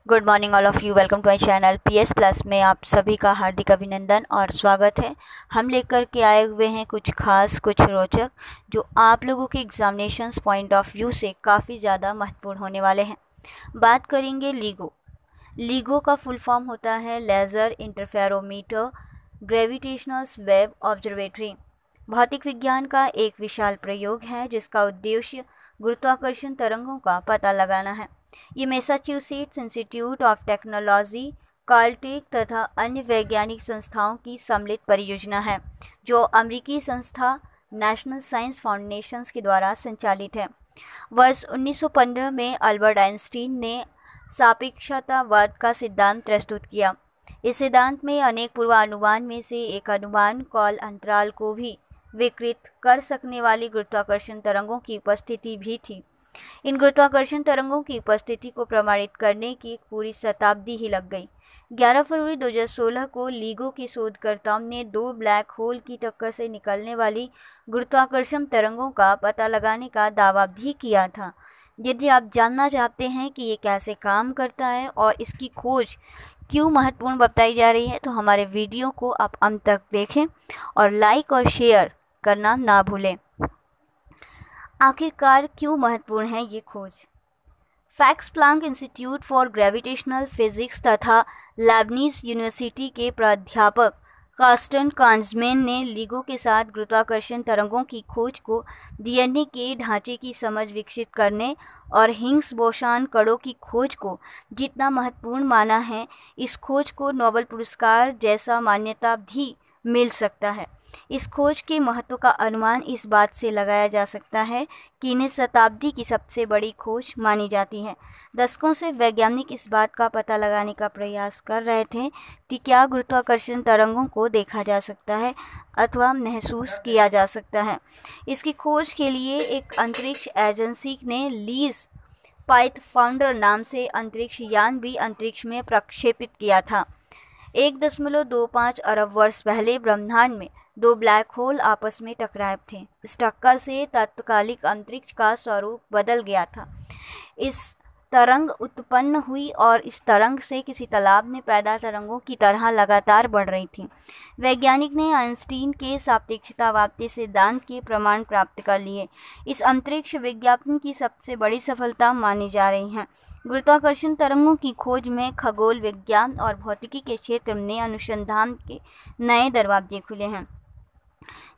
Good morning all of you. Welcome to my channel PS plus में आप सभी का हार्दिक अभिनंदन और स्वागत है। हम लेकर के आए हुए हैं कुछ खास, कुछ रोचक, जो आप लोगों के एग्जामिनेशंस पॉइंट ऑफ व्यू से काफ़ी ज़्यादा महत्वपूर्ण होने वाले हैं। बात करेंगे लीगो। लीगो का फुल फॉर्म होता है laser interferometer gravitational wave observatory. भौतिक विज्ञान का एक विशाल प्रयोग है जिसका उद्देश्य गुरुत्वाकर्षण तरंगों का पता लगाना है। ये मैसाचुसेट्स इंस्टीट्यूट ऑफ टेक्नोलॉजी, काल्टेक तथा अन्य वैज्ञानिक संस्थाओं की सम्मिलित परियोजना है जो अमेरिकी संस्था नेशनल साइंस फाउंडेशन के द्वारा संचालित है। वर्ष 1915 में अल्बर्ट आइंस्टीन ने सापेक्षतावाद का सिद्धांत प्रस्तुत किया। इस सिद्धांत में अनेक पूर्वानुमान में से एक अनुमान कॉल अंतराल को भी विकृत कर सकने वाली गुरुत्वाकर्षण तरंगों की उपस्थिति भी थी। इन गुरुत्वाकर्षण तरंगों की उपस्थिति को प्रमाणित करने की एक पूरी शताब्दी ही लग गई। 11 फरवरी 2016 को लीगो के शोधकर्ताओं ने दो ब्लैक होल की टक्कर से निकलने वाली गुरुत्वाकर्षण तरंगों का पता लगाने का दावा भी किया था। यदि आप जानना चाहते हैं कि ये कैसे काम करता है और इसकी खोज क्यों महत्वपूर्ण बताई जा रही है, तो हमारे वीडियो को आप अंत तक देखें और लाइक और शेयर करना ना भूलें। आखिरकार क्यों महत्वपूर्ण है ये खोज? Max Planck institute for gravitational physics तथा लेबनीज यूनिवर्सिटी के प्राध्यापक कार्स्टन कांजमैन ने लीगो के साथ गुरुत्वाकर्षण तरंगों की खोज को DNA के ढांचे की समझ विकसित करने और हिग्स बोसॉन कणों की खोज को जितना महत्वपूर्ण माना है, इस खोज को नोबेल पुरस्कार जैसा मान्यता भी मिल सकता है। इस खोज के महत्व का अनुमान इस बात से लगाया जा सकता है कि इन्हें शताब्दी की सबसे बड़ी खोज मानी जाती है। दशकों से वैज्ञानिक इस बात का पता लगाने का प्रयास कर रहे थे कि क्या गुरुत्वाकर्षण तरंगों को देखा जा सकता है अथवा महसूस किया जा सकता है। इसकी खोज के लिए एक अंतरिक्ष एजेंसी ने लीज पाइथफाइंडर नाम से अंतरिक्ष यान भी अंतरिक्ष में प्रक्षेपित किया था। 1.25 अरब वर्ष पहले ब्रह्मांड में दो ब्लैक होल आपस में टकराए थे। इस टक्कर से तात्कालिक अंतरिक्ष का स्वरूप बदल गया था। इस तरंग उत्पन्न हुई और इस तरंग से किसी तालाब में पैदा तरंगों की तरह लगातार बढ़ रही थी। वैज्ञानिक ने आइंस्टीन के सापेक्षतावाद के सिद्धांत के प्रमाण प्राप्त कर लिए। इस अंतरिक्ष विज्ञापन की सबसे बड़ी सफलता मानी जा रही है। गुरुत्वाकर्षण तरंगों की खोज में खगोल विज्ञान और भौतिकी के क्षेत्र में अनुसंधान के नए दरवाजे खुले हैं।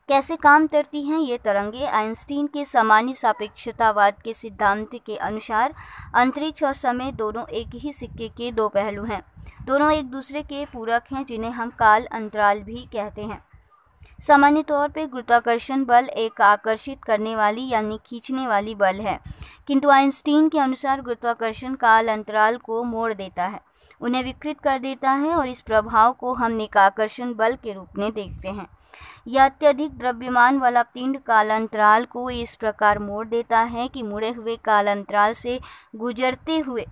कैसे काम करती हैं ये तरंगे? आइंस्टीन के सामान्य सापेक्षतावाद के सिद्धांत के अनुसार अंतरिक्ष और समय दोनों एक ही सिक्के के दो पहलू हैं। दोनों एक दूसरे के पूरक हैं, जिन्हें हम काल अंतराल भी कहते हैं। सामान्य तौर पर गुरुत्वाकर्षण बल एक आकर्षित करने वाली यानी खींचने वाली बल है, किंतु आइंस्टीन के अनुसार गुरुत्वाकर्षण काल अंतराल को मोड़ देता है, उन्हें विकृत कर देता है और इस प्रभाव को हम निकाकर्षण बल के रूप में देखते हैं। यह अत्यधिक द्रव्यमान वाला पिंड कालांतराल को इस प्रकार मोड़ देता है कि मुड़े हुए कालांतराल से गुजरते हुए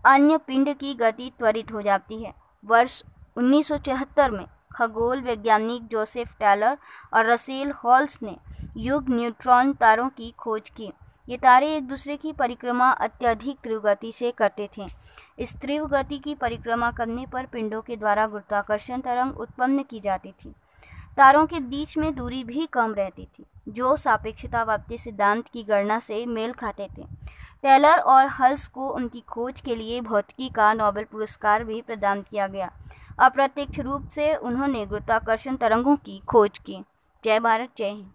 अन्य पिंड की गति त्वरित हो जाती है। वर्ष 1974 में खगोल वैज्ञानिक जोसेफ टेलर और रसेल हॉल्स ने युग न्यूट्रॉन तारों की खोज की। ये तारे एक दूसरे की परिक्रमा अत्यधिक तीव्र गति से करते थे। इस तीव्र गति की परिक्रमा करने पर पिंडों के द्वारा गुरुत्वाकर्षण तरंग उत्पन्न की जाती थी। तारों के बीच में दूरी भी कम रहती थी, जो सापेक्षतावाद के सिद्धांत की गणना से मेल खाते थे। टेलर और हल्स को उनकी खोज के लिए भौतिकी का नोबेल पुरस्कार भी प्रदान किया गया। अप्रत्यक्ष रूप से उन्होंने गुरुत्वाकर्षण तरंगों की खोज की। जय भारत, जय हिंद।